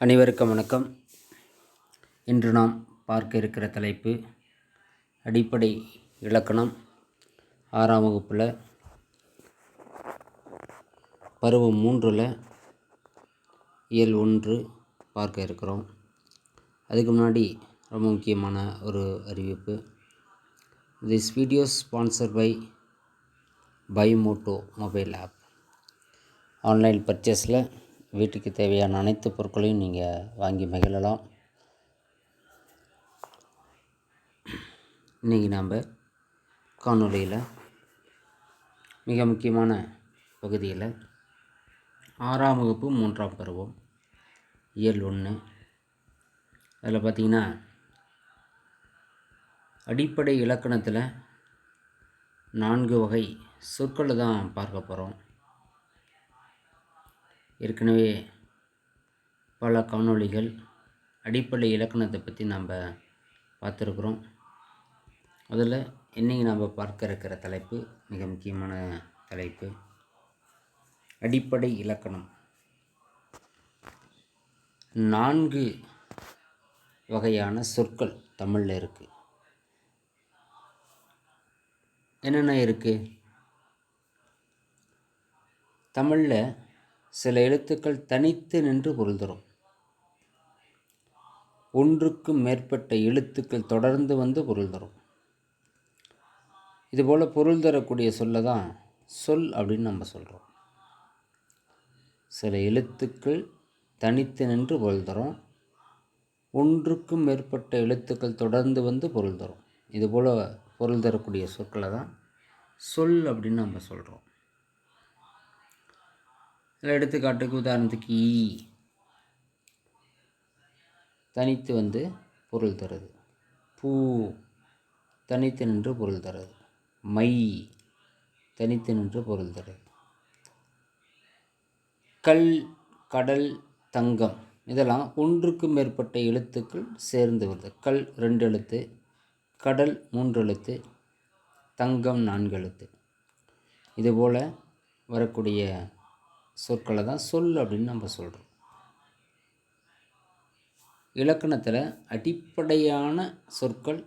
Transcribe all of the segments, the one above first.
அனைவருக்கும் வணக்கம். இன்று நாம் பார்க்க இருக்கிற தலைப்பு அடிப்படை இலக்கணம் 6ஆம் வகுப்பில் பருவம் 3ல் இயல் 1 பார்க்க இருக்கிறோம். அதுக்கு முன்னாடி ரொம்ப முக்கியமான ஒரு அறிவிப்பு. திஸ் வீடியோ ஸ்பான்சர்ட் பை பைமோட்டோ மொபைல் ஆப். ஆன்லைன் பர்ச்சேஸில் வீட்டுக்கு தேவையான அனைத்து பொருட்களையும் நீங்கள் வாங்கி மகிழலாம். இன்றைக்கி நாம் காணொளியில் மிக முக்கியமான பகுதியில் 6ஆம் வகுப்பு 3ஆம் பருவம் இயல் 1 அதில் பார்த்திங்கன்னா அடிப்படை இலக்கணத்தில் 4 வகை சொற்களை தான் பார்க்க போகிறோம். ஏற்கனவே பல காணொளிகள் அடிப்படை இலக்கணத்தை பற்றி நாம் பார்த்துருக்குறோம். அதில் இன்றைக்கி நாம் பார்க்க இருக்கிற தலைப்பு மிக முக்கியமான தலைப்பு அடிப்படை இலக்கணம். 4 வகையான சொற்கள் தமிழில் இருக்குது. என்னென்ன இருக்குது? தமிழில் சில எழுத்துக்கள் தனித்து நின்று பொருள் தரும். ஒன்றுக்கும் மேற்பட்ட எழுத்துக்கள் தொடர்ந்து வந்து பொருள் தரும். இதுபோல் பொருள் தரக்கூடிய சொல்ல தான் சொல் அப்படின்னு நம்ம சொல்கிறோம். சில எழுத்துக்கள் தனித்து நின்று பொருள் தரும். ஒன்றுக்கும் மேற்பட்ட எழுத்துக்கள் தொடர்ந்து வந்து பொருள் தரும். இதுபோல் பொருள் தரக்கூடிய சொற்களை தான் சொல் அப்படின்னு நம்ம சொல்கிறோம். இதில் எடுத்துக்காட்டுக்கு உதாரணத்துக்கு ஈ தனித்து வந்து பொருள் தருது. பூ தனித்து நின்று பொருள் தருது. மை தனித்து நின்று பொருள் தருது. கல், கடல், தங்கம் இதெல்லாம் ஒன்றுக்கும் மேற்பட்ட எழுத்துக்கள் சேர்ந்து வருது. கல் 2 எழுத்து, கடல் 3 எழுத்து, தங்கம் 4 எழுத்து. இதுபோல் வரக்கூடிய சொற்களை தான் சொல் அப்படின்னு நம்ம சொல்கிறோம். இலக்கணத்தில் அடிப்படையான சொற்கள்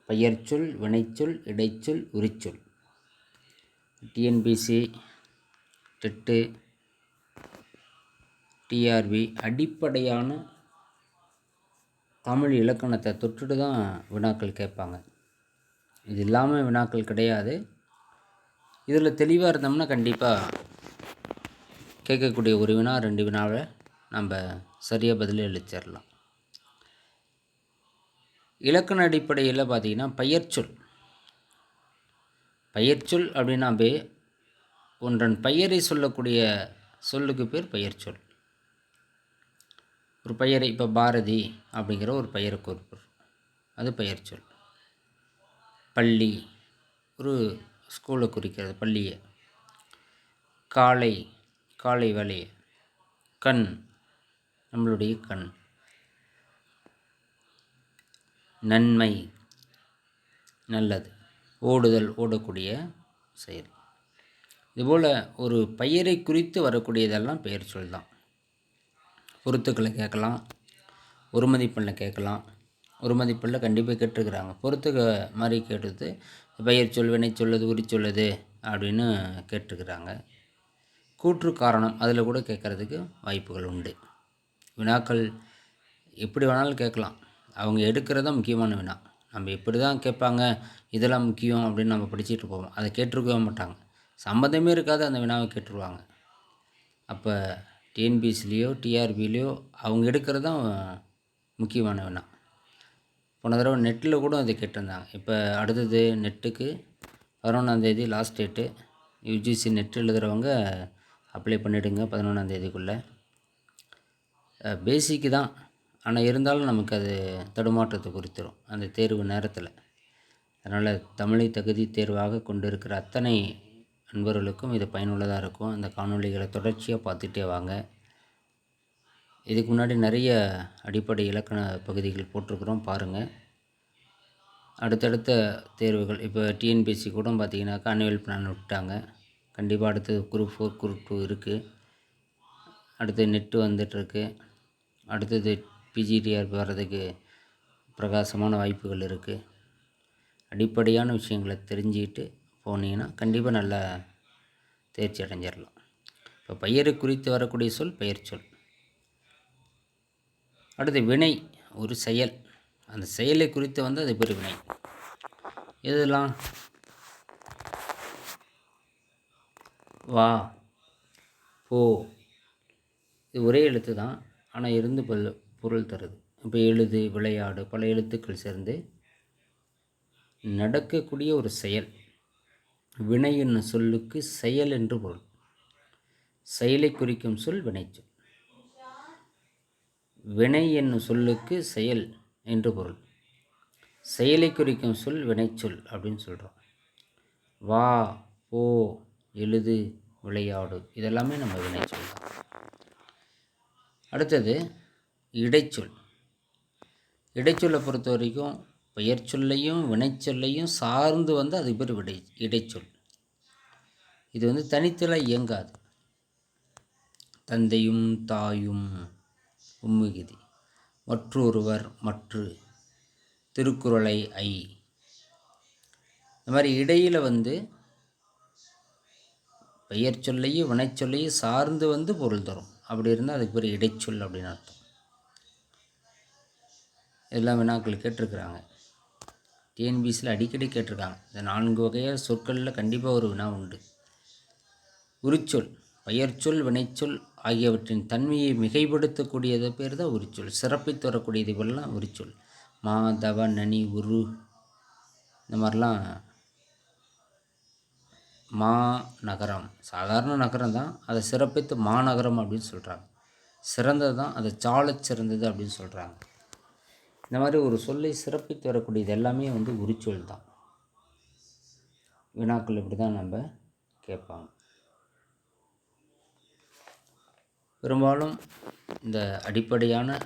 பெயர்ச்சொல், வினைச்சொல், இடைச்சொல், உரிச்சொல். டிஎன்பிசி, டெட்டு, டிஆர்பி அடிப்படையான தமிழ் இலக்கணத்தை தொட்டுட்டு தான் வினாக்கள் கேட்பாங்க. இது இல்லாமல் வினாக்கள் கிடையாது. இதில் தெளிவாக இருந்தோம்னா கண்டிப்பாக கேட்கக்கூடிய ஒரு வினா 2 வினாவை நம்ம சரியாக பதில் அளிச்சிடலாம். இலக்கண அடிப்படையில் பார்த்திங்கன்னா பெயர்ச்சொல் அப்படின்னாவே ஒன்றன் பெயரை சொல்லக்கூடிய சொல்லுக்கு பேர் பெயர்ச்சொல். ஒரு பெயரை இப்போ பாரதி அப்படிங்கிற ஒரு பெயரை குறிப்பிடும், அது பெயர்ச்சொல். பள்ளி ஒரு ஸ்கூலை குறிக்கிறது, பள்ளியை. காலை வேலையை. கண் நம்மளுடைய கண். நன்மை நல்லது. ஓடுதல் ஓடக்கூடிய செயல். இதுபோல் ஒரு பெயரை குறித்து வரக்கூடியதெல்லாம் பெயர் சொல் தான். பொருத்துக்களை கேட்கலாம், ஒரு மதிப்பெண்ணில் கேட்கலாம். ஒரு மதிப்பெண்ணில் கண்டிப்பாக கேட்டிருக்கிறாங்க. பொருத்துக்க மாதிரி கேட்டது பெயர் சொல், வினை சொல்லுது, உரி சொல்லுது அப்படின்னு கேட்டிருக்கிறாங்க. கூற்று காரணம் அதில் கூட கேட்குறதுக்கு வாய்ப்புகள் உண்டு. வினாக்கள் எப்படி வேணாலும் கேட்கலாம். அவங்க எடுக்கிறதா முக்கியமான வினா. நம்ம எப்படி தான் கேட்பாங்க, இதெல்லாம் முக்கியம் அப்படின்னு நம்ம படிச்சுட்டு போவோம். அதை கேட்டிருக்கவே மாட்டாங்க. சம்மந்தமே இருக்காது அந்த வினாவை கேட்டுருவாங்க. அப்போ டிஎன்பிசிலேயோ டிஆர்பிலேயோ அவங்க எடுக்கிறது தான் முக்கியமான வினா. போன தடவை நெட்டில் கூட அதை கேட்டிருந்தாங்க. இப்போ அடுத்தது நெட்டுக்கு 11ஆந்தேதி லாஸ்ட் டேட்டு. யூஜிசி நெட் எழுதுகிறவங்க அப்ளை பண்ணிவிடுங்க 11ஆந்தேதிக்குள்ளே. பேசிக்கு தான், ஆனால் இருந்தாலும் நமக்கு அது தடுமாற்றத்தை குறித்திடும் அந்த தேர்வு நேரத்தில். அதனால் தமிழை தகுதி தேர்வாக கொண்டு இருக்கிற அத்தனை நண்பர்களுக்கும் இது பயனுள்ளதாக இருக்கும். அந்த காணொளிகளை தொடர்ச்சியாக பார்த்துட்டே வாங்க. இதுக்கு முன்னாடி நிறைய அடிப்படை இலக்கண பகுதிகள் போட்டிருக்கிறோம், பாருங்கள். அடுத்தடுத்த தேர்வுகள் இப்போ டிஎன்பிஎஸ்சி கூட பார்த்திங்கனாக்கா ஆனுவல் பிளான் விட்டாங்க. கண்டிப்பாக அடுத்தது குரூப் 4 குரூப் 2 இருக்குது. அடுத்து நெட்டு வந்துட்டுருக்கு. அடுத்தது பிஜிடிஆர்பி வர்றதுக்கு பிரகாசமான வாய்ப்புகள் இருக்குது. அடிப்படையான விஷயங்களை தெரிஞ்சுக்கிட்டு போனீங்கன்னா கண்டிப்பாக நல்லா தேர்ச்சி அடைஞ்சிடலாம். இப்போ பெயரை குறித்து வரக்கூடிய சொல் பெயர் சொல். அடுத்து வினை, ஒரு செயல். அந்த செயலை குறித்து வந்து அது பேர் வினை. இதெல்லாம் வா, போ, இது ஒரே எழுத்து தான், ஆனால் இருந்து பொருள் தருது. இப்போ எழுது, விளையாடு, பல எழுத்துக்கள் சேர்ந்து நடக்கக்கூடிய ஒரு செயல். வினை என்னும் சொல்லுக்கு செயல் என்று பொருள். செயலை குறிக்கும் சொல் வினைச்சொல். வினை என்னும் சொல்லுக்கு செயல் என்று பொருள். செயலை குறிக்கும் சொல் வினைச்சொல் அப்படின்னு சொல்கிறோம். வா, போ, எழுது, விளையாடு, இதெல்லாமே நம்ம வினைச்சொல் தான். அடுத்தது இடைச்சொல். இடைச்சொல்லை பொறுத்த வரைக்கும் பெயர் சொல்லையும் வினைச்சொல்லையும் சார்ந்து வந்து அது பேர் இடைச்சொல். இது வந்து தனித்தல இயங்காது. தந்தையும் தாயும், உம்முகிதி, மற்றொருவர், மற்று, திருக்குறளை, ஐ, இந்த மாதிரி இடையில் வந்து பெயர் சொல்லையும் வினைச்சொல்லையும் சார்ந்து வந்து பொருள் தரும். அப்படி இருந்தால் அதுக்கு பேர் இடைச்சொல் அப்படின்னு அர்த்தம். இதெல்லாம் வினாக்கள் கேட்டிருக்கிறாங்க. டிஎன்பிசியில் அடிக்கடி கேட்டிருக்காங்க. இந்த 4 வகையாக சொற்களில் கண்டிப்பாக ஒரு வினா உண்டு. உரிச்சொல், பெயர்ச்சொல், வினைச்சொல் ஆகியவற்றின் தன்மையை மிகைப்படுத்தக்கூடியது பேர் தான் உரிச்சொல். சிறப்பித்து வரக்கூடியது போலலாம் உரிச்சொல். மா, தவ, நனி, உரு, இந்த மாதிரிலாம். மா நகரம் சாதாரண நகரம் தான், அதை சிறப்பித்து மாநகரம் அப்படின்னு சொல்கிறாங்க. சிறந்தது தான், அதை சாலச் சிறந்தது அப்படின்னு சொல்கிறாங்க. இந்த மாதிரி ஒரு சொல்லை சிறப்பித்து வரக்கூடியது எல்லாமே வந்து உரிச்சொல் தான். வினாக்கள் இப்படி தான் நம்ம கேட்பாங்க. பெரும்பாலும் இந்த அடிப்படையான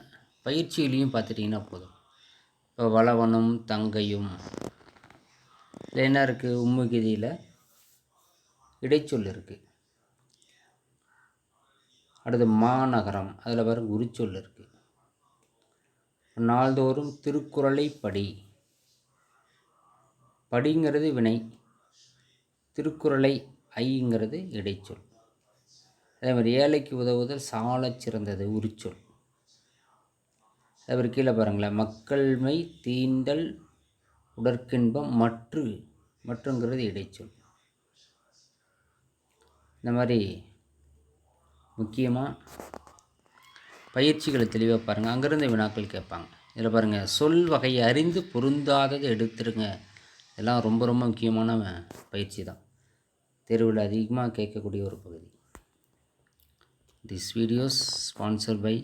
பயிற்சியிலையும் பார்த்துட்டிங்கன்னா போதும். இப்போ வளவனும் தங்கையும் இதில் என்ன இருக்குது? உம்முகிதியில் இடைச்சொல் இருக்குது. அடுத்து மாநகரம், அதில் வர உரிச்சொல் இருக்குது. நாள்தோறும் திருக்குறளை படி, படிங்கிறது வினை, திருக்குறளை ஐங்கிறது இடைச்சொல். அதே மாதிரி ஏழைக்கு உதவுதல் சாலச் சிறந்தது உரிச்சொல். அதே மாதிரி கீழே பாருங்களேன், மக்கள்மை தீண்டல் உடற்கின்பம் மற்றுங்கிறது இடைச்சொல். இந்த மாதிரி முக்கியமாக பயிற்சிகளை தெளிவாக பாருங்கள். அங்கேருந்து வினாக்கள் கேட்பாங்க. இதில் பாருங்கள், சொல் வகையை அறிந்து பொருந்தாததை எடுத்துருங்க. இதெல்லாம் ரொம்ப ரொம்ப முக்கியமான பயிற்சி தான். தேர்வில் அதிகமாக கேட்கக்கூடிய ஒரு பகுதி. This videos sponsor by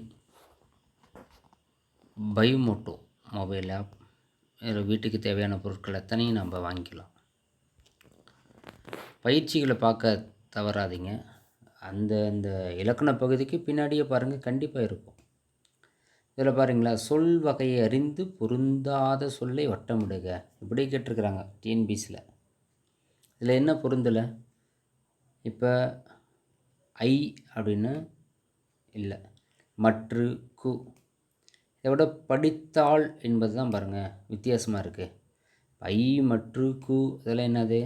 Biomoto mobile app. இதில் வீட்டுக்கு தேவையான பொருட்கள் எத்தனையும் நம்ம வாங்கிக்கலாம். பயிற்சிகளை பார்க்க தவறாதீங்க. அந்த இலக்கண பகுதிக்கு பின்னாடியே பாருங்கள், கண்டிப்பாக இருக்கும். இதில் பாருங்களா, சொல் வகையை அறிந்து பொருந்தாத சொல்லை வட்டமிடுக, இப்படி கேட்டிருக்கிறாங்க டிஎன்பிசியில். இதில் என்ன பொருந்தலை? இப்போ ஐ அப்படின்னு இல்லை, மற்று, கு, இதை விட படித்தாள் என்பது தான் பாருங்கள் வித்தியாசமாக இருக்குது. ஐ, மற்று, கு, இதெல்லாம் என்னது?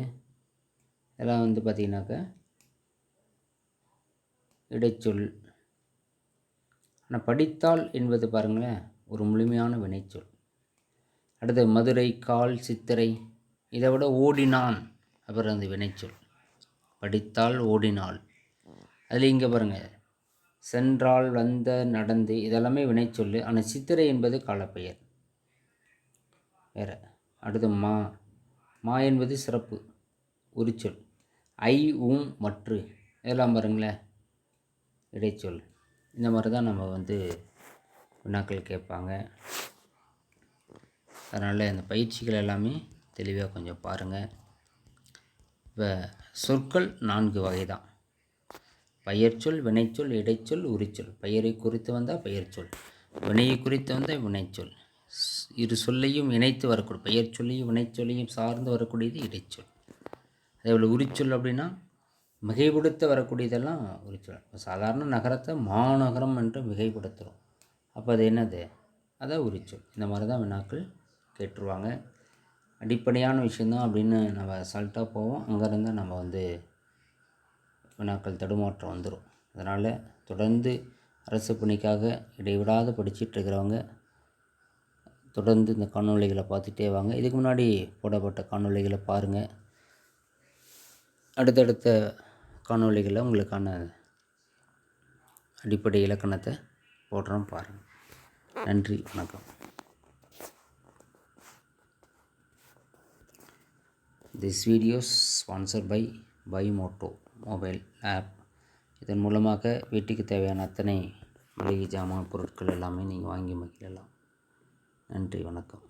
இதெல்லாம் வந்து பார்த்திங்கனாக்கா இடைச்சொல். ஆனால் படித்தாள் என்பது பாருங்களேன் ஒரு முழுமையான வினைச்சொல். அடுத்து மதுரை, கால், சித்திரை, இதை விட ஓடினான் அப்புறம் அந்த வினைச்சொல். படித்தாள், ஓடினாள். அதில் இங்கே பாருங்கள், சென்றாள், வந்த, நடந்து, இதெல்லாமே வினைச்சொல். ஆனால் சித்திரை என்பது காலப்பெயர் வேறு. அடுத்து மா என்பது சிறப்பு உரிச்சொல். ஐ, உம், மற்று, இதெல்லாம் பாருங்களேன் இடைச்சொல். இந்த மாதிரி தான் நம்ம வந்து வினாக்கள் கேட்பாங்க. அதனால் இந்த பயிற்சிகள் எல்லாமே தெளிவாக கொஞ்சம் பாருங்கள். இப்போ சொற்கள் 4 வகை தான். பெயர்ச்சொல், வினைச்சொல், இடைச்சொல், உரிச்சொல். பெயரை குறித்து வந்தால் பெயர்ச்சொல், வினையை குறித்து வந்தால் வினைச்சொல். இரு சொல்லையும் இணைத்து வரக்கூடிய பெயர் சொல்லையும் வினைச்சொல்லையும் சார்ந்து வரக்கூடியது இடைச்சொல். அதேபோல் உரிச்சொல் அப்படின்னா மிகைப்படுத்த வரக்கூடியதெல்லாம் உரிச்சொல். சாதாரண நகரத்தை மாநகரம் என்று மிகைப்படுத்துகிறோம். அப்போ அது என்னது? அதான் உரிச்சொல். இந்த மாதிரி தான் வினாக்கள் கேட்டுருவாங்க. அடிப்படையான விஷயந்தான் அப்படின்னு நம்ம அசால்ட்டாக போவோம். அங்கேருந்து நம்ம வினாக்கள் தடுமாற்றம் வந்துடும். அதனால் தொடர்ந்து அரசு பணிக்காக இடைவிடாது படிச்சுட்டு இருக்கிறவங்க தொடர்ந்து இந்த காணொளிகளை பார்த்துட்டே வாங்க. இதுக்கு முன்னாடி போடப்பட்ட காணொளிகளை பாருங்கள். அடுத்தடுத்த காணொளிகளில் உங்களுக்கான அடிப்படை இலக்கணத்தை போடுறோம், பாருங்கள். நன்றி, வணக்கம். This video is sponsored by Buymoto mobile app. இதன் மூலமாக வீட்டுக்கு தேவையான அத்தனை மளிகை ஜாமான் பொருட்கள் எல்லாமே நீங்கள் வாங்கி மகிழலாம். நன்றி, வணக்கம்.